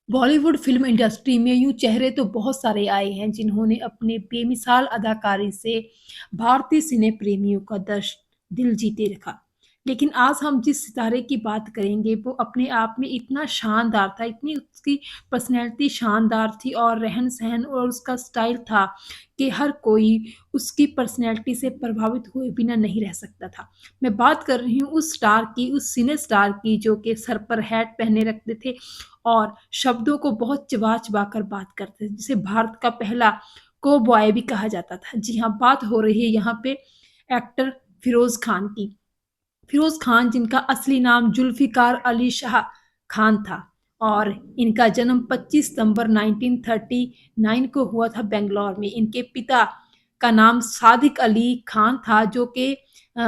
Bollywood film industry में यूँ चेहरे तो बहुत सारे आए हैं जिन्होंने अपने बेमिसाल अदाकारी से भारतीय सिने प्रेमियों का दिल जीते रखा। लेकिन आज हम जिस सितारे की बात करेंगे वो अपने आप में इतना शानदार था, इतनी उसकी पर्सनैलिटी शानदार थी और रहन-सहन और उसका स्टाइल था कि हर कोई उसकी पर्सनैलिटी से प्रभावित हुए बिना नहीं रह सकता था। मैं बात कर रही हूँ उस स्टार की, उस सिने स्टार की जो कि सर पर हैट पहने रखते थे और शब्दों को बहुत चबा-चबा कर बात करते थे, जिसे भारत का पहला काउबॉय भी कहा जाता था। जी हाँ, बात हो रही है यहाँ पे एक्टर फ़िरोज़ खान की। फ़िरोज़ खान जिनका असली नाम ज़ुल्फ़िकार अली शाह खान था और इनका जन्म 25 सितंबर 1939 को हुआ था बैंगलोर में। इनके पिता का नाम सादिक अली खान था जो कि अ,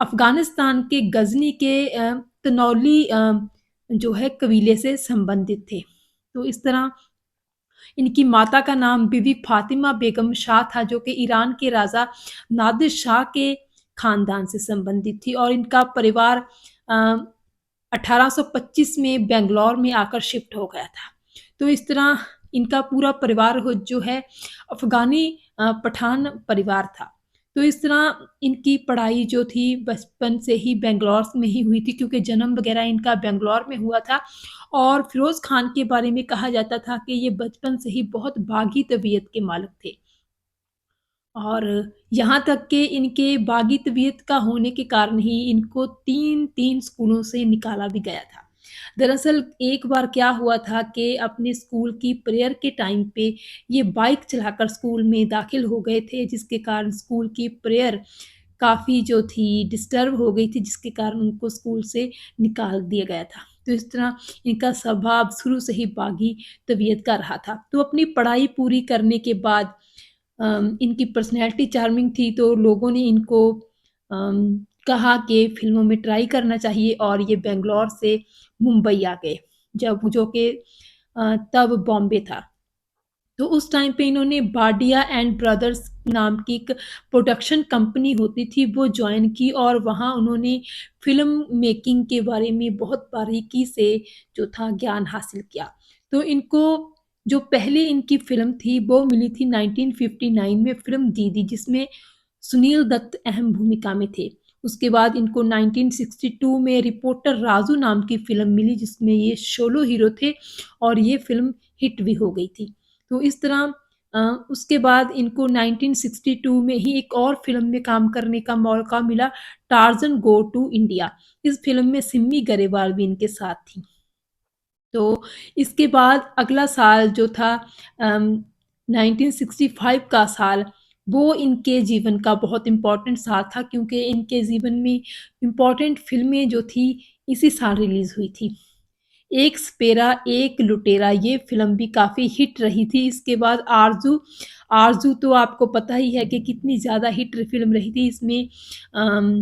अफ़गानिस्तान के गज़नी के तनौली जो है कबीले से संबंधित थे। तो इस तरह इनकी माता का नाम बीबी फ़ातिमा बेगम शाह था जो कि ईरान के राजा नादिर शाह के ख़ानदान से संबंधित थी और इनका परिवार अ, 1825 में बैंगलोर में आकर शिफ्ट हो गया था। तो इस तरह इनका पूरा परिवार जो है अफ़गानी पठान परिवार था। तो इस तरह इनकी पढ़ाई जो थी बचपन से ही बैंगलोर में ही हुई थी क्योंकि जन्म वग़ैरह इनका बैंगलोर में हुआ था और फ़िरोज़ खान के बारे में कहा जाता था कि ये बचपन से ही बहुत बागी तबीयत के मालिक थे। और यहाँ तक कि इनके बागी तबीयत का होने के कारण ही इनको 3-3 स्कूलों से निकाला भी गया था। दरअसल एक बार क्या हुआ था कि अपने स्कूल की प्रेयर के टाइम पे ये बाइक चलाकर स्कूल में दाखिल हो गए थे जिसके कारण स्कूल की प्रेयर काफ़ी जो थी डिस्टर्ब हो गई थी जिसके कारण उनको स्कूल से निकाल दिया गया था। तो इस तरह इनका स्वभाव शुरू से ही बागी तबीयत का रहा था। तो अपनी पढ़ाई पूरी करने के बाद इनकी पर्सनैलिटी चार्मिंग थी तो लोगों ने इनको कहा कि फ़िल्मों में ट्राई करना चाहिए और ये बैंगलोर से मुंबई आ गए, जब जो कि तब बॉम्बे था। तो उस टाइम पे इन्होंने बाडिया एंड ब्रदर्स नाम की एक प्रोडक्शन कंपनी होती थी, वो जॉइन की और वहाँ उन्होंने फ़िल्म मेकिंग के बारे में बहुत बारीकी से जो था ज्ञान हासिल किया। तो इनको जो पहली इनकी फ़िल्म थी, वो मिली थी 1959 में फ़िल्म दीदी, जिसमें सुनील दत्त अहम भूमिका में थे। उसके बाद इनको 1962 में रिपोर्टर राजू नाम की फ़िल्म मिली, जिसमें ये सोलो हीरो थे और ये फ़िल्म हिट भी हो गई थी। तो इस तरह उसके बाद इनको 1962 में ही एक और फ़िल्म में काम करने का मौका मिला, टार्ज़न गो टू इंडिया। इस फ़िल्म में सिम्मी गरेवाल भी इनके साथ थी। तो इसके बाद अगला साल जो था अम, 1965 का साल, वो इनके जीवन का बहुत इम्पोर्टेंट साल था क्योंकि इनके जीवन में इम्पोर्टेंट फ़िल्में जो थी, इसी साल रिलीज़ हुई थी। एक सपेरा एक लुटेरा ये फ़िल्म भी काफ़ी हिट रही थी। इसके बाद आरज़ू, आरज़ू तो आपको पता ही है कि कितनी ज़्यादा हिट फ़िल्म रही थी। इसमें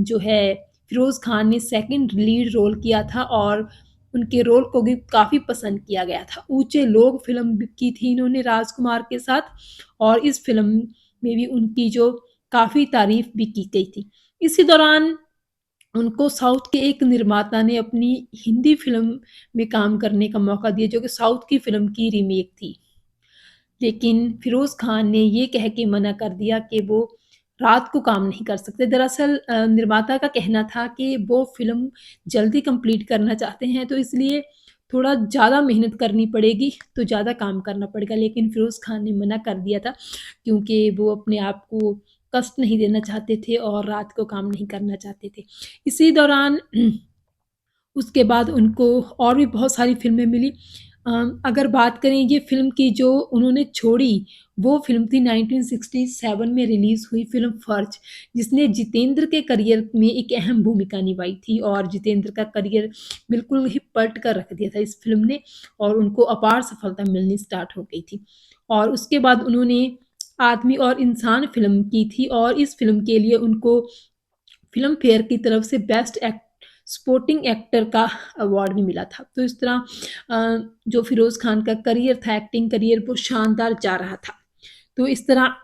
जो है फ़िरोज़ खान ने सेकंड लीड रोल किया था और उनके रोल को भी काफ़ी पसंद किया गया था। ऊँचे लोग फ़िल्म भी की थी इन्होंने राजकुमार के साथ और इस फ़िल्म में भी उनकी जो काफ़ी तारीफ़ भी की गई थी। इसी दौरान उनको साउथ के एक निर्माता ने अपनी हिंदी फ़िल्म में काम करने का मौका दिया जो कि साउथ की फ़िल्म की रीमेक थी। लेकिन फ़िरोज़ खान ने ये कह के मना कर दिया कि वो रात को काम नहीं कर सकते। दरअसल निर्माता का कहना था कि वो फ़िल्म जल्दी कंप्लीट करना चाहते हैं तो इसलिए थोड़ा ज़्यादा मेहनत करनी पड़ेगी, तो ज़्यादा काम करना पड़ेगा। लेकिन फ़िरोज़ खान ने मना कर दिया था क्योंकि वो अपने आप को कष्ट नहीं देना चाहते थे और रात को काम नहीं करना चाहते थे। इसी दौरान उसके बाद उनको और भी बहुत सारी फ़िल्में मिली। अगर बात करें ये फ़िल्म की जो उन्होंने छोड़ी, वो फ़िल्म थी 1967 में रिलीज़ हुई फ़िल्म फ़र्ज, जिसने जितेंद्र के करियर में एक अहम भूमिका निभाई थी और जितेंद्र का करियर बिल्कुल ही पलट कर रख दिया था इस फ़िल्म ने और उनको अपार सफलता मिलनी स्टार्ट हो गई थी। और उसके बाद उन्होंने आदमी और इंसान फ़िल्म की थी और इस फ़िल्म के लिए उनको फ़िल्म फेयर की तरफ से बेस्ट सपोर्टिंग एक्टर का अवार्ड भी मिला था। तो इस तरह जो फ़िरोज़ खान का करियर था, एक्टिंग करियर वो शानदार जा रहा था। तो इस तरह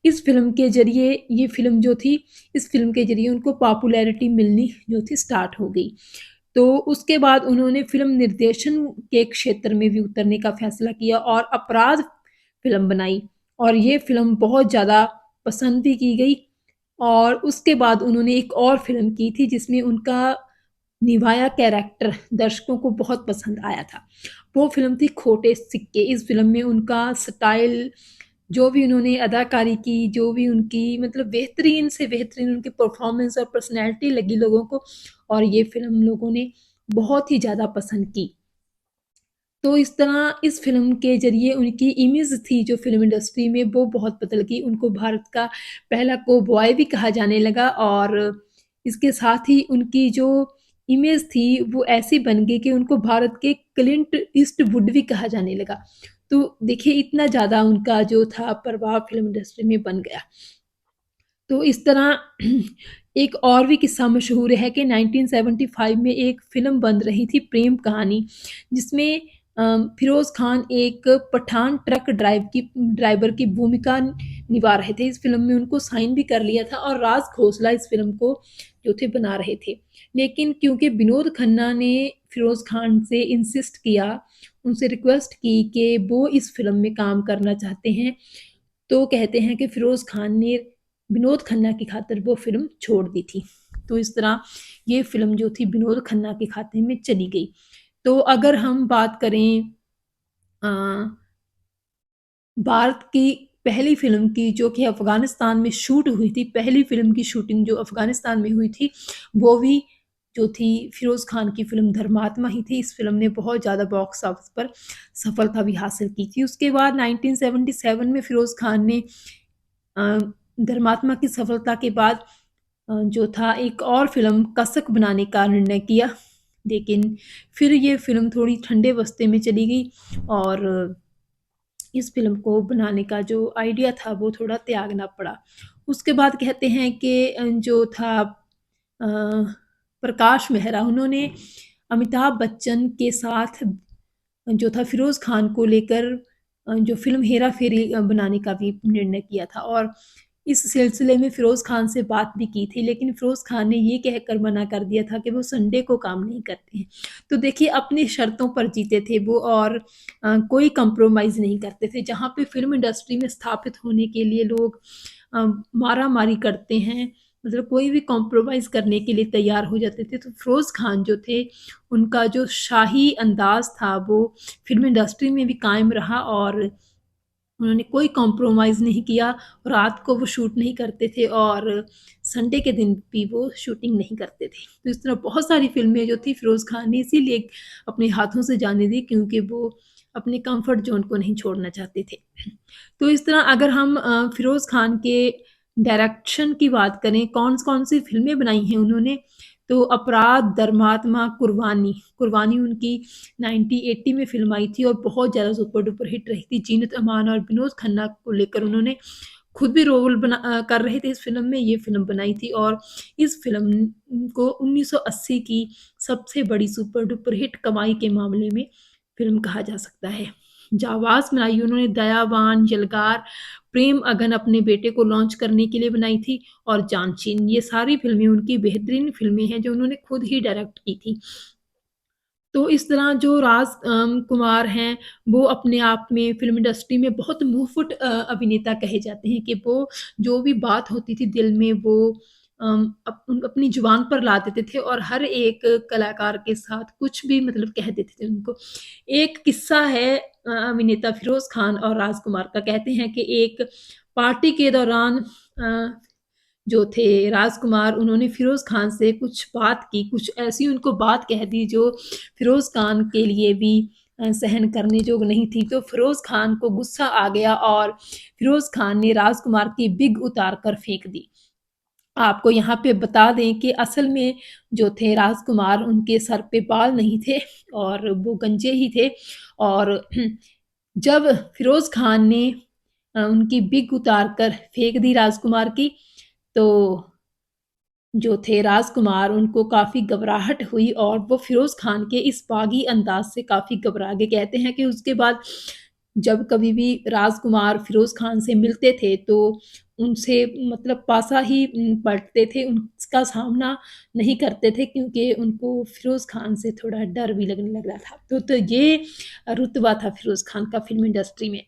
इस फ़िल्म के ज़रिए ये फ़िल्म जो थी, इस फ़िल्म के ज़रिए उनको पॉपुलैरिटी मिलनी जो थी स्टार्ट हो गई। तो उसके बाद उन्होंने फ़िल्म निर्देशन के क्षेत्र में भी उतरने का फ़ैसला किया और अपराध फ़िल्म बनाई और ये फ़िल्म बहुत ज़्यादा पसंद भी की गई और उसके बाद उन्होंने एक और फ़िल्म की थी जिसमें उनका निभाया कैरेक्टर दर्शकों को बहुत पसंद आया था। वो फ़िल्म थी खोटे सिक्के। इस फ़िल्म में उनका स्टाइल, जो भी उन्होंने अदाकारी की, जो भी उनकी मतलब बेहतरीन से बेहतरीन उनकी परफ़ॉर्मेंस और पर्सनैलिटी लगी लोगों को और ये फ़िल्म लोगों ने बहुत ही ज़्यादा पसंद की। तो इस तरह इस फ़िल्म के ज़रिए उनकी इमेज थी जो फ़िल्म इंडस्ट्री में वो बहुत बदल गई। उनको भारत का पहला कोबॉय भी कहा जाने लगा और इसके साथ ही उनकी जो इमेज थी वो ऐसी बन गई कि उनको भारत के क्लिंट ईस्टवुड भी कहा जाने लगा। तो देखिए इतना ज़्यादा उनका जो था प्रभाव फ़िल्म इंडस्ट्री में बन गया। तो इस तरह एक और भी किस्सा मशहूर है कि 1975 में एक फ़िल्म बन रही थी प्रेम कहानी, जिसमें फ़िरोज़ खान एक पठान ट्रक ड्राइवर की भूमिका निभा रहे थे। इस फ़िल्म में उनको साइन भी कर लिया था और राज खोसला इस फ़िल्म को जो थे बना रहे थे। लेकिन क्योंकि विनोद खन्ना ने फ़िरोज़ खान से इंसिस्ट किया, उनसे रिक्वेस्ट की कि वो इस फ़िल्म में काम करना चाहते हैं, तो कहते हैं कि फ़िरोज़ खान ने विनोद खन्ना की खातिर वो फ़िल्म छोड़ दी थी। तो इस तरह ये फ़िल्म जो थी विनोद खन्ना के खाते में चली गई। तो अगर हम बात करें अ, भारत की पहली फ़िल्म की जो कि अफ़गानिस्तान में शूट हुई थी, पहली फ़िल्म की शूटिंग जो अफ़गानिस्तान में हुई थी, वो भी जो थी फ़िरोज़ खान की फ़िल्म धर्मात्मा ही थी। इस फ़िल्म ने बहुत ज़्यादा बॉक्स ऑफिस पर सफलता भी हासिल की थी। उसके बाद 1977 में फ़िरोज़ खान ने अ, धर्मात्मा की सफलता के बाद जो था एक और फ़िल्म कसक बनाने का निर्णय किया। लेकिन फिर ये फ़िल्म थोड़ी ठंडे बस्ते में चली गई और इस फ़िल्म को बनाने का जो आइडिया था वो थोड़ा त्यागना पड़ा। उसके बाद कहते हैं कि जो था प्रकाश मेहरा उन्होंने अमिताभ बच्चन के साथ जो था फ़िरोज़ खान को लेकर जो फ़िल्म हेरा-फेरी बनाने का भी निर्णय किया था और इस सिलसिले में फ़िरोज़ खान से बात भी की थी, लेकिन फ़िरोज़ खान ने ये कहकर मना कर दिया था कि वो संडे को काम नहीं करते हैं। तो देखिए अपनी शर्तों पर जीते थे वो और कोई कॉम्प्रोमाइज़ नहीं करते थे। जहाँ पे फ़िल्म इंडस्ट्री में स्थापित होने के लिए लोग अ, मारा-मारी करते हैं, मतलब कोई भी कॉम्प्रोमाइज़ करने के लिए तैयार हो जाते थे, तो फ़िरोज़ खान जो थे, उनका जो शाही अंदाज़ था वो फ़िल्म इंडस्ट्री में भी कायम रहा और उन्होंने कोई कॉम्प्रोमाइज़ नहीं किया। रात को वो शूट नहीं करते थे और संडे के दिन भी वो शूटिंग नहीं करते थे। तो इस तरह बहुत सारी फ़िल्में जो थी फ़िरोज़ खान ने इसीलिए अपने हाथों से जाने दी क्योंकि वो अपने कम्फ़र्ट ज़ोन को नहीं छोड़ना चाहते थे। तो इस तरह अगर हम फ़िरोज़ खान के डायरेक्शन की बात करें, कौन-कौन सी फ़िल्में बनाई हैं उन्होंने, तो अपराध, धर्मात्मा, कुर्बानी। कुर्बानी उनकी 1980 में फ़िल्म आई थी और बहुत ज़्यादा सुपर-डुपर हिट रही थी। जीनत अमान और विनोद खन्ना को लेकर उन्होंने खुद भी रोल कर रहे थे इस फ़िल्म में, ये फ़िल्म बनाई थी और इस फ़िल्म को 1980 की सबसे बड़ी सुपर-डुपर हिट कमाई के मामले में फ़िल्म कहा जा सकता है। जाबाज़ बनाई उन्होंने दयावान, यलगार, प्रेम अगन अपने बेटे को लॉन्च करने के लिए बनाई थी और जानशीन। ये सारी फ़िल्में उनकी बेहतरीन फ़िल्में हैं जो उन्होंने खुद ही डायरेक्ट की थी। तो इस तरह जो कुमार हैं, वो अपने आप में फ़िल्म इंडस्ट्री में बहुत मुँहफुट अभिनेता कहे जाते हैं कि वो जो भी बात होती थी दिल में वो अपनी ज़ुबान पर ला देते थे और हर एक कलाकार के साथ कुछ भी मतलब कह देते थे उनको। एक किस्सा है अभिनेता फ़िरोज़ खान और राजकुमार का, कहते हैं कि एक पार्टी के दौरान जो थे राजकुमार उन्होंने फ़िरोज़ खान से कुछ बात की, कुछ ऐसी उनको बात कह दी जो फ़िरोज़ खान के लिए भी सहन करने जोग नहीं थी। तो फ़िरोज़ खान को गुस्सा आ गया और फ़िरोज़ खान ने राजकुमार की विग उतार कर फेंक दी। आपको यहाँ पे बता दें कि असल में जो थे राजकुमार उनके सर पे बाल नहीं थे और वो गंजे ही थे और जब फ़िरोज़ खान ने उनकी विग उतार कर फेंक दी राजकुमार की, तो जो थे राजकुमार उनको काफ़ी घबराहट हुई और वो फ़िरोज़ खान के इस बागी अंदाज़ से काफ़ी घबरा गए। कहते हैं कि उसके बाद जब कभी भी राजकुमार फिरोज़ खान से मिलते थे तो उनसे मतलब पासा ही पलटते थे, उनका सामना नहीं करते थे क्योंकि उनको फिरोज़ खान से थोड़ा डर भी लगने लग रहा था। तो ये रुतबा था फिरोज़ खान का फ़िल्म इंडस्ट्री में।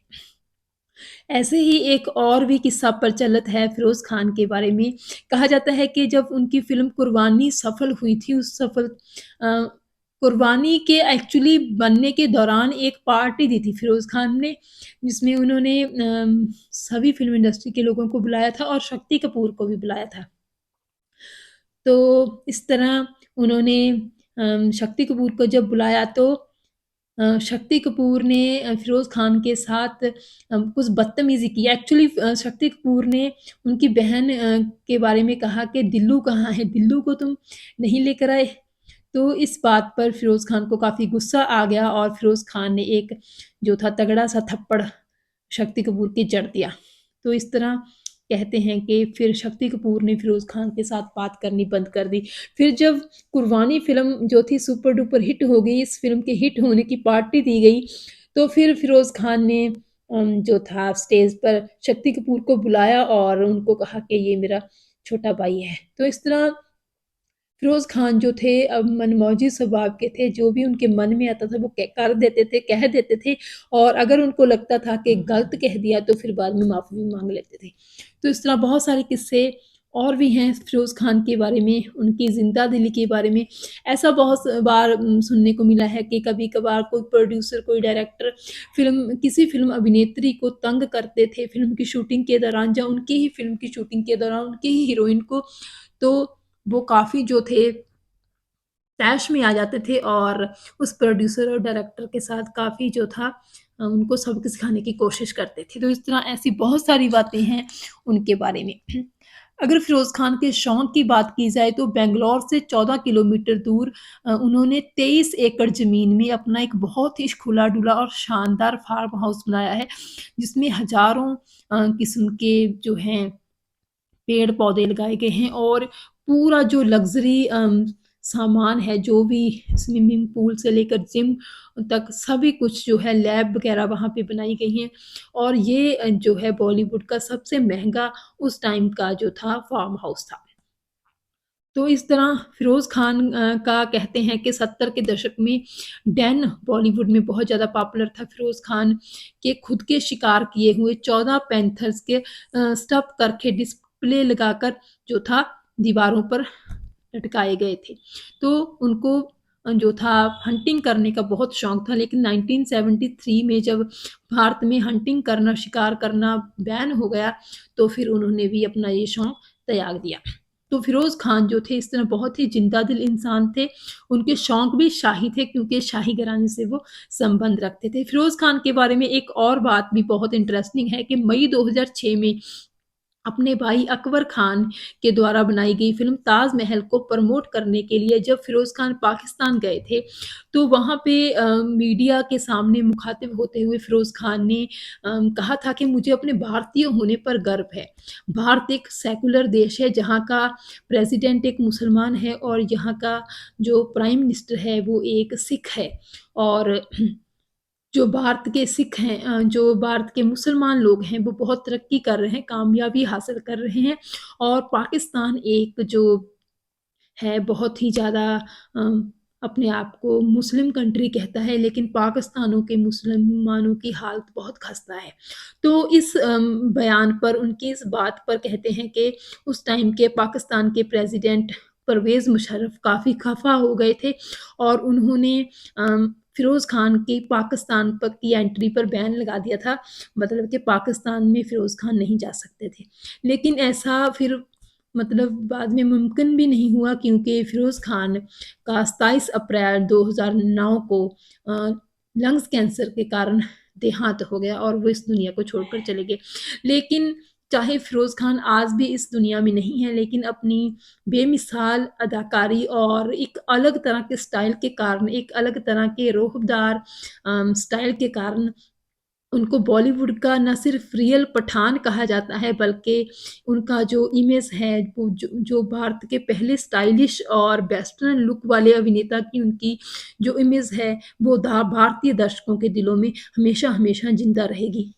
ऐसे ही एक और भी किस्सा प्रचलित है फिरोज़ खान के बारे में। कहा जाता है कि जब उनकी फ़िल्म कुर्बानी सफल हुई थी, अ, कुर्बानी के एक्चुअली बनने के दौरान एक पार्टी दी थी फिरोज़ खान ने, जिसमें उन्होंने सभी फ़िल्म इंडस्ट्री के लोगों को बुलाया था और शक्ति कपूर को भी बुलाया था। तो इस तरह उन्होंने शक्ति कपूर को जब बुलाया तो शक्ति कपूर ने फिरोज़ खान के साथ कुछ बदतमीज़ी की। एक्चुअली शक्ति कपूर ने उनकी बहन के बारे में कहा कि दिल्लू कहाँ है? दिल्लू को तुम नहीं लेकर आए? तो इस बात पर फिरोज़ खान को काफ़ी गुस्सा आ गया और फिरोज़ खान ने एक जो था तगड़ा-सा थप्पड़ शक्ति कपूर के जड़ दिया। तो इस तरह कहते हैं कि फिर शक्ति कपूर ने फिरोज़ खान के साथ बात करनी बंद कर दी। फिर जब कुर्बानी फ़िल्म जो थी सुपर डुपर हिट हो गई, इस फ़िल्म के हिट होने की पार्टी दी गई, तो फिर फिरोज़ खान ने जो था स्टेज पर शक्ति कपूर को बुलाया और उनको कहा कि ये मेरा छोटा भाई है। तो इस तरह फिरोज़ खान जो थे मनमौजी स्वभाव के थे, जो भी उनके मन में आता था वो कर देते थे, कह देते थे और अगर उनको लगता था कि गलत कह दिया तो फिर बाद में माफ़ी भी माँग लेते थे। तो इस तरह बहुत सारे किस्से और भी हैं फिरोज़ खान के बारे में, उनकी ज़िंदा-दिली के बारे में। ऐसा बहुत बार सुनने को मिला है कि कभी-कभार कोई प्रोड्यूसर, कोई डायरेक्टर किसी फ़िल्म अभिनेत्री को तंग करते थे फ़िल्म की शूटिंग के दौरान या उनकी ही फ़िल्म की शूटिंग के दौरान उनकी ही हीरोइन को, तो वो काफ़ी जो थे तैश में आ जाते थे और उस प्रोड्यूसर और डायरेक्टर के साथ काफ़ी जो था उनको सबक सिखाने की कोशिश करते थे। तो इस तरह ऐसी बहुत सारी बातें हैं उनके बारे में। अगर फिरोज़ खान के शौक की बात की जाए तो बैंगलोर से 14 किलोमीटर दूर उन्होंने 23 एकड़ ज़मीन में अपना एक बहुत ही खुला-डुला और शानदार फार्म हाउस बनाया है, जिसमें हज़ारों किस्म के जो हैं पेड़-पौधे लगाए गए हैं और पूरा जो लग्ज़री सामान है, जो भी स्विमिंग पूल से लेकर जिम तक सभी कुछ जो है लैब वग़ैरह वहाँ पे बनाई गई हैं और ये जो है बॉलीवुड का सबसे महँगा उस टाइम का जो था फार्म हाउस था। तो इस तरह फिरोज़ खान का कहते हैं कि 70 के दशक में डैन बॉलीवुड में बहुत ज़्यादा पॉपुलर था। फिरोज़ खान के खुद के शिकार किए हुए 14 पैंथर्स के स्टफ़ करके डिस्प्ले लगाकर जो था दीवारों पर लटकाए गए थे। तो उनको जो था हंटिंग करने का बहुत शौक था लेकिन 1973 में जब भारत में हंटिंग करना, शिकार करना बैन हो गया, तो फिर उन्होंने भी अपना ये शौक त्याग दिया। तो फिरोज़ खान जो थे इस तरह बहुत ही ज़िंदा-दिल इंसान थे। उनके शौक भी शाही थे क्योंकि शाही घराने से वो संबंध रखते थे। फिरोज़ खान के बारे में एक और बात भी बहुत इंटरेस्टिंग है कि मई 2006 में अपने भाई अकबर खान के द्वारा बनाई गई फ़िल्म ताजमहल को प्रमोट करने के लिए जब फिरोज़ खान पाकिस्तान गए थे, तो वहाँ पे मीडिया के सामने मुखातिब होते हुए फिरोज़ खान ने कहा था कि मुझे अपने भारतीय होने पर गर्व है। भारत एक सेक्युलर देश है जहाँ का प्रेसिडेंट एक मुसलमान है और यहाँ का जो प्राइम मिनिस्टर है वो एक सिख है और जो भारत के सिख हैं जो भारत के मुसलमान लोग हैं, वो बहुत तरक्की कर रहे हैं, कामयाबी हासिल कर रहे हैं और पाकिस्तान एक जो है बहुत ही ज़्यादा अपने आप को मुस्लिम कंट्री कहता है, लेकिन पाकिस्तानों के मुसलमानों की हालत बहुत खस्ता है। तो इस बयान पर उनकी इस बात पर कहते हैं कि उस टाइम के पाकिस्तान के प्रेज़िडेंट परवेज़ मुशर्रफ काफ़ी खफ़ा हो गए थे और उन्होंने फिरोज़ खान की पाकिस्तान पर की एंट्री पर बैन लगा दिया था, मतलब कि पाकिस्तान में फिरोज़ खान नहीं जा सकते थे। लेकिन ऐसा फिर मतलब बाद में मुमकिन भी नहीं हुआ क्योंकि फिरोज़ खान का 27 अप्रैल 2009 को अ, लंग्स कैंसर के कारण देहांत हो गया और वो इस दुनिया को छोड़कर चले गए। लेकिन चाहे फिरोज़ खान आज भी इस दुनिया में नहीं है, लेकिन अपनी बेमिसाल अदाकारी और एक अलग तरह के स्टाइल के कारण, एक अलग तरह के रूहदार स्टाइल के कारण उनको बॉलीवुड का ना सिर्फ रियल पठान कहा जाता है बल्कि उनका जो इमेज है वो जो भारत के पहले स्टाइलिश और वेस्टर्न लुक वाले अभिनेता की उनकी जो इमेज है वो भारतीय दर्शकों के दिलों में हमेशा हमेशा जिंदा रहेगी।